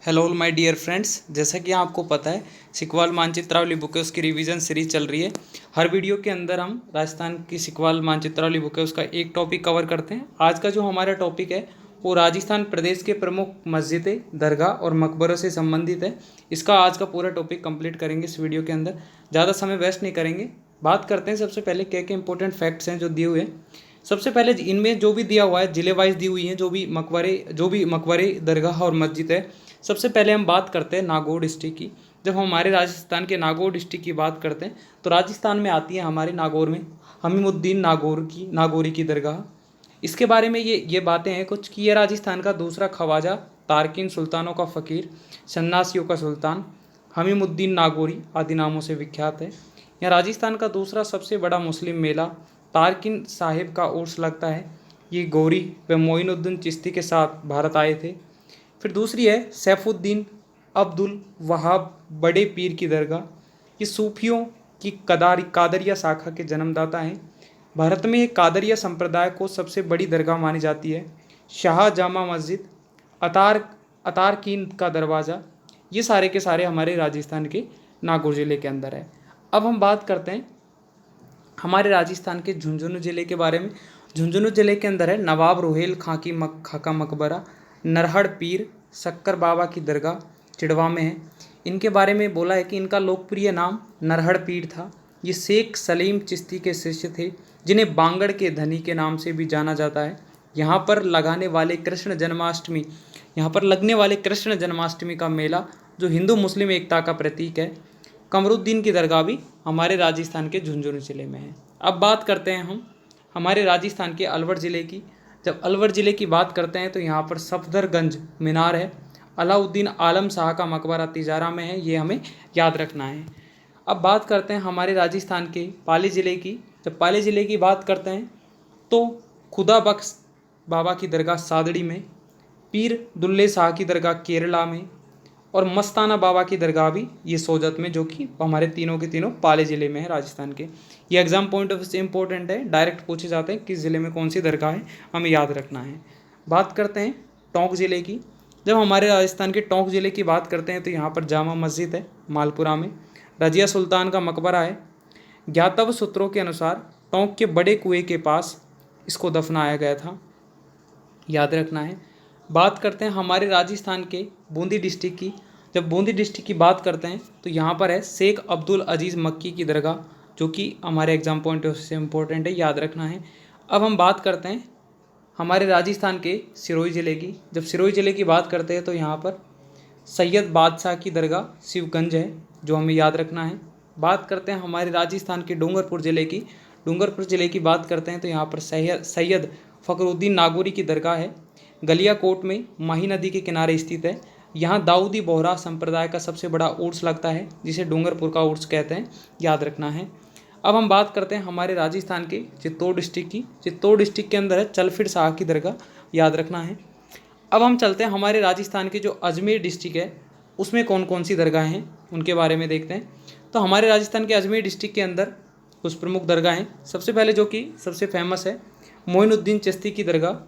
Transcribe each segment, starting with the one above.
Hello my dear friends, जैसा कि आपको पता है सिकवाल मानचित्रावली बुक है उसकी रिवीजन सीरीज चल रही है। हर वीडियो के अंदर हम राजस्थान की सिकवाल मानचित्रावली बुक है उसका एक टॉपिक कवर करते हैं। आज का जो हमारा टॉपिक है वो राजस्थान प्रदेश के प्रमुख मस्जिदें, दरगाह और मकबरों से संबंधित है। इसका आज का पूरा टॉपिक कंप्लीट करेंगे इस वीडियो के अंदर। ज़्यादा समय वेस्ट नहीं करेंगे, बात करते हैं सबसे पहले क्या क्या इंपॉर्टेंट फैक्ट्स हैं जो दिए हुए हैं। सबसे पहले इनमें जो भी दिया हुआ है जिले वाइज दी हुई हैं, जो भी मकबरे, दरगाह और मस्जिद है। सबसे पहले हम बात करते हैं नागौर डिस्ट्रिक्ट की। जब हम हमारे राजस्थान के नागौर डिस्ट्रिक्ट की बात करते हैं तो राजस्थान में आती है हमारे नागौर में हमीमुद्दीन नागौरी की दरगाह। इसके बारे में ये बातें हैं कुछ कि यह राजस्थान का दूसरा ख्वाजा, तारकिन सुल्तानों का फ़कीर, सन्यासियों का सुल्तान, हमीमुद्दीन नागौरी आदि नामों से विख्यात है। यह राजस्थान का दूसरा सबसे बड़ा मुस्लिम मेला तारकिन साहिब का उर्स लगता है। ये गौरी व मोइनुद्दीन चिश्ती के साथ भारत आए थे। फिर दूसरी है सैफुद्दीन अब्दुल वहाब बड़े पीर की दरगाह। ये सूफियों की कादरिया शाखा के जन्मदाता हैं। भारत में एक कादरिया संप्रदाय को सबसे बड़ी दरगाह मानी जाती है। शाह जामा मस्जिद, अतारकीन का दरवाज़ा, ये सारे के सारे हमारे राजस्थान के नागौर ज़िले के अंदर है। अब हम बात करते हैं हमारे राजस्थान के झुंझुनू ज़िले के बारे में। झुंझुनू ज़िले के अंदर है नवाब रोहेल खां का मकबरा, नरहड़ पीर, शक्कर बाबा की दरगाह चिड़वा में है। इनके बारे में बोला है कि इनका लोकप्रिय नाम नरहड़ पीर था। ये शेख सलीम चिश्ती के शिष्य थे जिन्हें बांगड़ के धनी के नाम से भी जाना जाता है। यहाँ पर लगने वाले कृष्ण जन्माष्टमी का मेला जो हिंदू मुस्लिम एकता का प्रतीक है। कमरुद्दीन की दरगाह भी हमारे राजस्थान के झुंझुनू ज़िले में है। अब बात करते हैं हम हमारे राजस्थान के अलवर ज़िले की। जब अलवर ज़िले की बात करते हैं तो यहाँ पर सफदरगंज मीनार है। अलाउद्दीन आलम शाह का मकबरा तिजारा में है, ये हमें याद रखना है। अब बात करते हैं हमारे राजस्थान के पाली ज़िले की। जब पाली ज़िले की बात करते हैं तो खुदा बख्श बाबा की दरगाह सादड़ी में, पीर दुल्ले शाह की दरगाह केरला में और मस्ताना बाबा की दरगाह भी ये सोजत में, जो कि हमारे तीनों के तीनों पाली ज़िले में है राजस्थान के। ये एग्जाम पॉइंट ऑफ से इंपॉर्टेंट है, डायरेक्ट पूछे जाते हैं किस ज़िले में कौन सी दरगाह है, हमें याद रखना है। बात करते हैं टोंक ज़िले की। जब हमारे राजस्थान के टोंक ज़िले की बात करते हैं तो यहाँ पर जामा मस्जिद है मालपुरा में, रजिया सुल्तान का मकबरा है। ज्ञातव्य सूत्रों के अनुसार टोंक के बड़े कुएं के पास इसको दफनाया गया था, याद रखना है। बात करते हैं हमारे राजस्थान के बूंदी डिस्ट्रिक्ट की। जब बूंदी डिस्ट्रिक्ट की बात करते हैं तो यहाँ पर है शेख अब्दुल अजीज़ मक्की की दरगाह, जो कि हमारे एग्जाम पॉइंट से इम्पोर्टेंट है, याद रखना है। अब हम बात करते हैं हमारे राजस्थान के सिरोही ज़िले की। जब सिरोही ज़िले की बात करते हैं तो यहाँ पर सैयद बादशाह की दरगाह शिवगंज है, जो हमें याद रखना है। बात करते हैं हमारे राजस्थान के डूंगरपुर ज़िले की। डूंगरपुर ज़िले की बात करते हैं तो यहाँ पर सैयद फ़खरुद्दीन नागौरी की दरगाह है। गलियाकोट में माही नदी के किनारे स्थित है। यहाँ दाऊदी बोहरा संप्रदाय का सबसे बड़ा उर्स लगता है, जिसे डूंगरपुर का उर्स कहते हैं, याद रखना है। अब हम बात करते हैं हमारे राजस्थान के चित्तौड़ डिस्ट्रिक्ट की। चित्तौड़ डिस्ट्रिक्ट के अंदर है चलफिर शाह की दरगाह, याद रखना है। अब हम चलते हैं हमारे राजस्थान के जो अजमेर डिस्ट्रिक्ट है उसमें कौन कौन सी दरगाहें हैं उनके बारे में देखते हैं। तो हमारे राजस्थान के अजमेर डिस्ट्रिक्ट के अंदर कुछ प्रमुख दरगाहें। सबसे पहले जो कि सबसे फेमस है मोइनुद्दीन चिश्ती की दरगाह।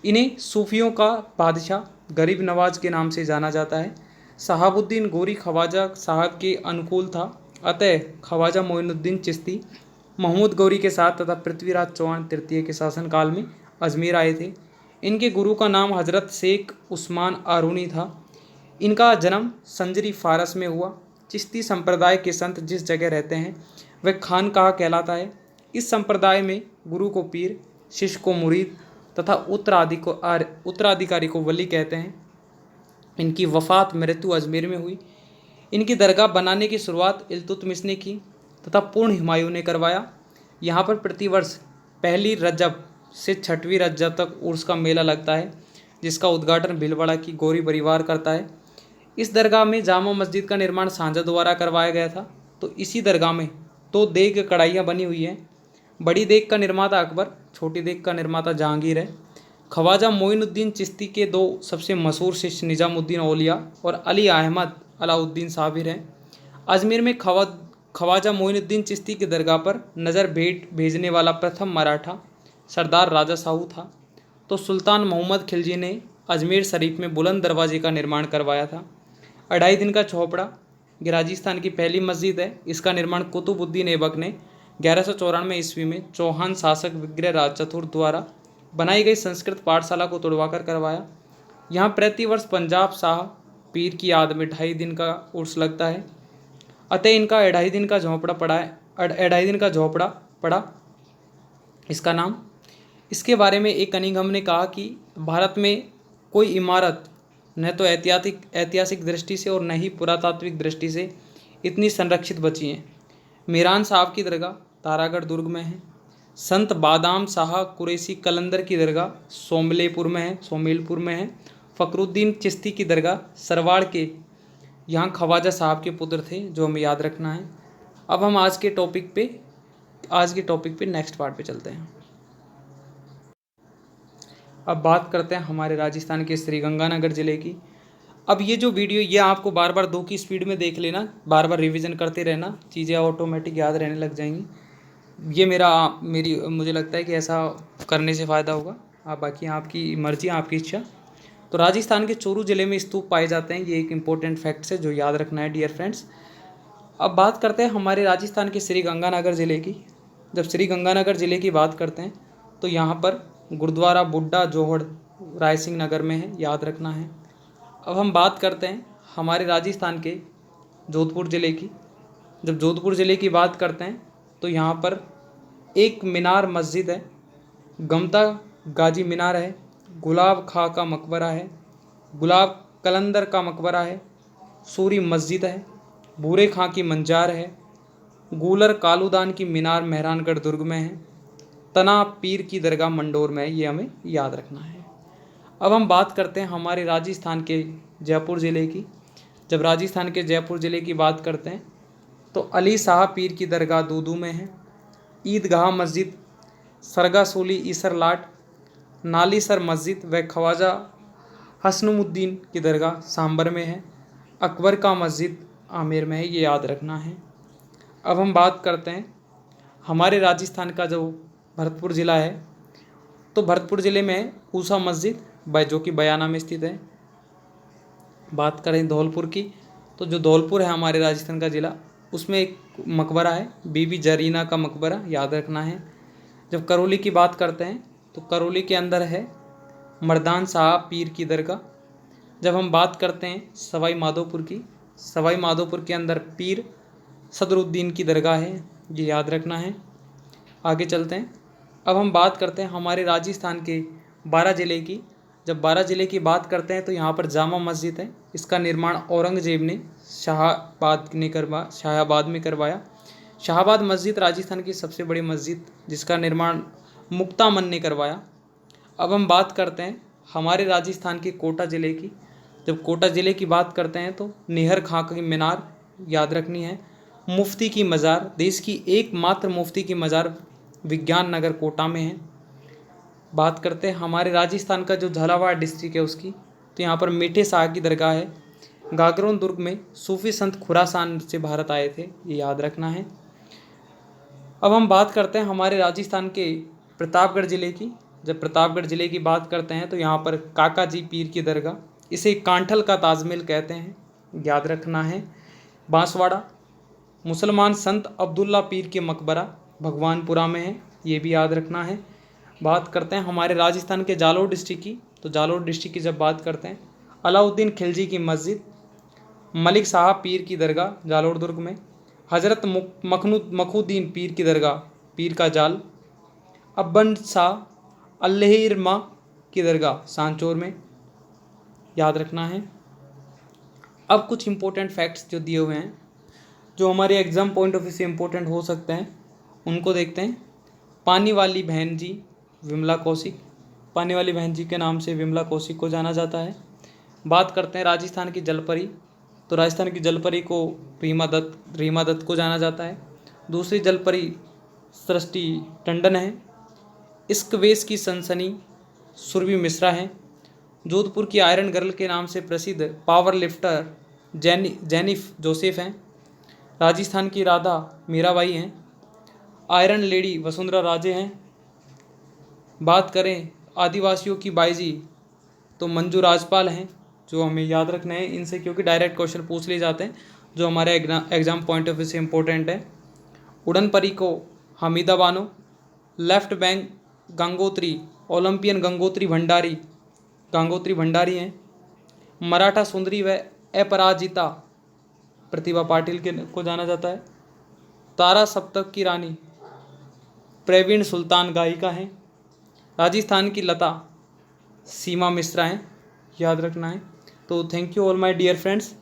इन्हें सूफियों का बादशाह गरीब नवाज के नाम से जाना जाता है। शहाबुद्दीन गोरी ख्वाजा साहब के अनुकूल था, अतः ख्वाजा मोइनुद्दीन चिश्ती महमूद गौरी के साथ तथा पृथ्वीराज चौहान तृतीय के शासनकाल में अजमेर आए थे। इनके गुरु का नाम हज़रत शेख उस्मान आरूनी था। इनका जन्म संजरी फारस में हुआ। चिश्ती संप्रदाय के संत जिस जगह रहते हैं वह खानकाह कहलाता है। इस संप्रदाय में गुरु को पीर, शिष्य को मुरीद तथा उत्तराधिकारी को वली कहते हैं। इनकी वफ़ात मृत्यु अजमेर में हुई। इनकी दरगाह बनाने की शुरुआत इल्तुतमिश ने की तथा पूर्ण हुमायूं ने करवाया। यहाँ पर प्रतिवर्ष 1 रजब से 6वीं रजब तक उर्स का मेला लगता है, जिसका उद्घाटन भीलवाड़ा की गौरी परिवार करता है। इस दरगाह में जामा मस्जिद का निर्माण सांझा द्वारा करवाया गया था। तो इसी दरगाह में 2 देग कढ़ाइयाँ बनी हुई हैं। बड़ी देग का निर्माता अकबर, छोटी देग का निर्माता जहांगीर है। ख्वाजा मोइनुद्दीन चिश्ती के 2 सबसे मशहूर शिष्य निजामुद्दीन औलिया और अली अहमद अलाउद्दीन साबिर हैं। अजमेर में ख्वाजा मोइनुद्दीन चिश्ती की दरगाह पर नज़र भेंट भेजने वाला प्रथम मराठा सरदार राजा साहू था। तो सुल्तान मोहम्मद खिलजी ने अजमेर शरीफ में बुलंद दरवाजे का निर्माण करवाया था। 2.5 दिन का झोपड़ा, ये राजस्थान की पहली मस्जिद है। इसका निर्माण कुतुबुद्दीन ऐबक ने 1194 ईस्वी में चौहान शासक विग्रह राज चतुर्थ द्वारा बनाई गई संस्कृत पाठशाला को तोड़वाकर करवाया। यहाँ प्रतिवर्ष पंजाब शाह पीर की याद में 2.5 दिन का उर्स लगता है। अतः इनका 2.5 दिन का झोंपड़ा पड़ा है, 2.5 दिन का झोंपड़ा पड़ा इसका नाम। इसके बारे में एक कनिंघम ने कहा कि भारत में कोई इमारत न तो ऐतिहासिक दृष्टि से और न ही पुरातात्विक दृष्टि से इतनी संरक्षित बची हैं। मीरान साहब की दरगाह तारागढ़ दुर्ग में है। संत बादाम शाह कुरैशी कलंदर की दरगाह सोमेलपुर में है। फ़खरुद्दीन चिश्ती की दरगाह सरवाड़ के यहाँ ख्वाजा साहब के पुत्र थे, जो हमें याद रखना है। अब हम आज के टॉपिक पे नेक्स्ट पार्ट पे चलते हैं। अब बात करते हैं हमारे राजस्थान के श्रीगंगानगर ज़िले की। अब ये जो वीडियो ये आपको बार बार 2 की स्पीड में देख लेना, बार बार रिवीजन करते रहना, चीज़ें ऑटोमेटिक याद रहने लग जाएंगी। ये मुझे लगता है कि ऐसा करने से फ़ायदा होगा। बाकी आपकी मर्जी, आपकी इच्छा। तो राजस्थान के चोरू ज़िले में स्तूप पाए जाते हैं। ये एक इम्पोर्टेंट फैक्ट है जो याद रखना है डियर फ्रेंड्स। अब बात करते हैं हमारे राजस्थान के श्रीगंगानगर ज़िले की। जब श्रीगंगानगर ज़िले की बात करते हैं तो यहाँ पर गुरुद्वारा बुड्ढा जोहड़ रायसिंह नगर में है, याद रखना है। अब हम बात करते हैं हमारे राजस्थान के जोधपुर ज़िले की। जब जोधपुर ज़िले की बात करते हैं तो यहाँ पर एक मीनार मस्जिद है, गमता गाजी मीनार है, गुलाब खां का मकबरा है, गुलाब कलंदर का मकबरा है, सूरी मस्जिद है, भूरे खां की मंजार है, गूलर कालूदान की मीनार मेहरानगढ़ दुर्ग में है, तना पीर की दरगाह मंडोर में है। ये हमें याद रखना है। अब हम बात करते हैं हमारे राजस्थान के जयपुर ज़िले की। जब राजस्थान के जयपुर ज़िले की बात करते हैं तो अली शाह पीर की दरगाह दूदू में है, ईदगाह मस्जिद, सरगा सोली ईसर लाट, नालीसर मस्जिद व ख्वाजा हसनुमुद्दीन की दरगाह सांबर में है, अकबर का मस्जिद आमेर में है। ये याद रखना है। अब हम बात करते हैं हमारे राजस्थान का जो भरतपुर ज़िला है, तो भरतपुर ज़िले में ऊषा मस्जिद जो कि बयाना में स्थित है। बात करें धौलपुर की, तो जो धौलपुर है हमारे राजस्थान का ज़िला, उसमें एक मकबरा है, बीबी जरीना का मकबरा, याद रखना है। जब करौली की बात करते हैं तो करौली के अंदर है मर्दान शाह पीर की दरगाह। जब हम बात करते हैं सवाई माधोपुर की, सवाई माधोपुर के अंदर पीर सदरुद्दीन की दरगाह है, ये याद रखना है। आगे चलते हैं। अब हम बात करते हैं हमारे राजस्थान के 12 ज़िले की। जब 12 ज़िले की बात करते हैं तो यहाँ पर जामा मस्जिद है। इसका निर्माण औरंगजेब ने शाहाबाद में करवाया। शाहाबाद मस्जिद राजस्थान की सबसे बड़ी मस्जिद, जिसका निर्माण मुक्तामन ने करवाया। अब हम बात करते हैं हमारे राजस्थान के कोटा ज़िले की। जब कोटा ज़िले की बात करते हैं तो निहर खां की मीनार याद रखनी है। मुफ्ती की मज़ार, देश की एकमात्र मुफ्ती की मज़ार विज्ञान नगर कोटा में है। बात करते हैं हमारे राजस्थान का जो झालावाड़ डिस्ट्रिक्ट है उसकी, तो यहाँ पर मीठे शाह की दरगाह है। गागरोन दुर्ग में सूफी संत खुरासान से भारत आए थे, ये याद रखना है। अब हम बात करते हैं हमारे राजस्थान के प्रतापगढ़ ज़िले की। जब प्रतापगढ़ ज़िले की बात करते हैं तो यहाँ पर काका जी पीर की दरगाह, इसे कांठल का ताजमहल कहते हैं, याद रखना है। बांसवाड़ा मुसलमान संत अब्दुल्ला पीर के मकबरा भगवानपुरा में है, ये भी याद रखना है। बात करते हैं हमारे राजस्थान के जालोर डिस्ट्रिक्ट की, तो जालोर डिस्ट्रिक्ट की जब बात करते हैं अलाउद्दीन खिलजी की मस्जिद, मलिक साहब पीर की दरगाह जालोर दुर्ग में, हज़रत मखुद्दीन पीर की दरगाह पीर का जाल, अब्बन शाह अल्लाहिरमा की दरगाह सांचौर में, याद रखना है। अब कुछ इंपॉर्टेंट फैक्ट्स जो दिए हुए हैं, जो हमारे एग्ज़ाम पॉइंट ऑफ व्यू से इम्पोर्टेंट हो सकते हैं, उनको देखते हैं। पानी वाली बहन जी विमला कौशिक, पानी वाली बहन जी के नाम से विमला कौशिक को जाना जाता है। बात करते हैं राजस्थान की जलपरी, तो राजस्थान की जलपरी को रीमा दत्त को जाना जाता है। दूसरी जलपरी सृष्टि टंडन है। इश्क वेश की सनसनी सुरभि मिश्रा है। जोधपुर की आयरन गर्ल के नाम से प्रसिद्ध पावर लिफ्टर जेनिफ जोसेफ हैं। राजस्थान की राधा मीराबाई हैं। आयरन लेडी वसुंधरा राजे हैं। बात करें आदिवासियों की बाईजी तो मंजू राजपाल हैं जो हमें याद रखना है इनसे, क्योंकि डायरेक्ट क्वेश्चन पूछ लिए जाते हैं जो हमारे एग्जाम पॉइंट ऑफ व्यू से इम्पोर्टेंट है। उड़न परी को Hamida Bano, left bank Gangotri, Olympian Gangotri Bhandari हैं। मराठा सुंदरी व अपराजिता प्रतिभा पाटिल के को जाना जाता है। तारा सप्तक की रानी प्रवीण सुल्तान गायिका हैं। राजस्थान की लता सीमा मिश्रा हैं, याद रखना है। तो thank you all my dear friends.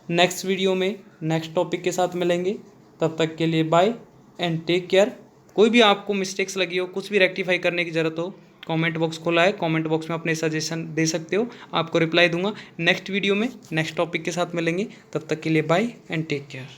Next video में नेक्स्ट टॉपिक के साथ मिलेंगे, तब तक के लिए बाय एंड टेक केयर। कोई भी आपको मिस्टेक्स लगी हो, कुछ भी रेक्टिफाई करने की ज़रूरत हो, कमेंट बॉक्स खोला है, कमेंट बॉक्स में अपने सजेशन दे सकते हो, आपको रिप्लाई दूंगा। नेक्स्ट वीडियो में नेक्स्ट टॉपिक के साथ मिलेंगे, तब तक के लिए बाय एंड टेक केयर।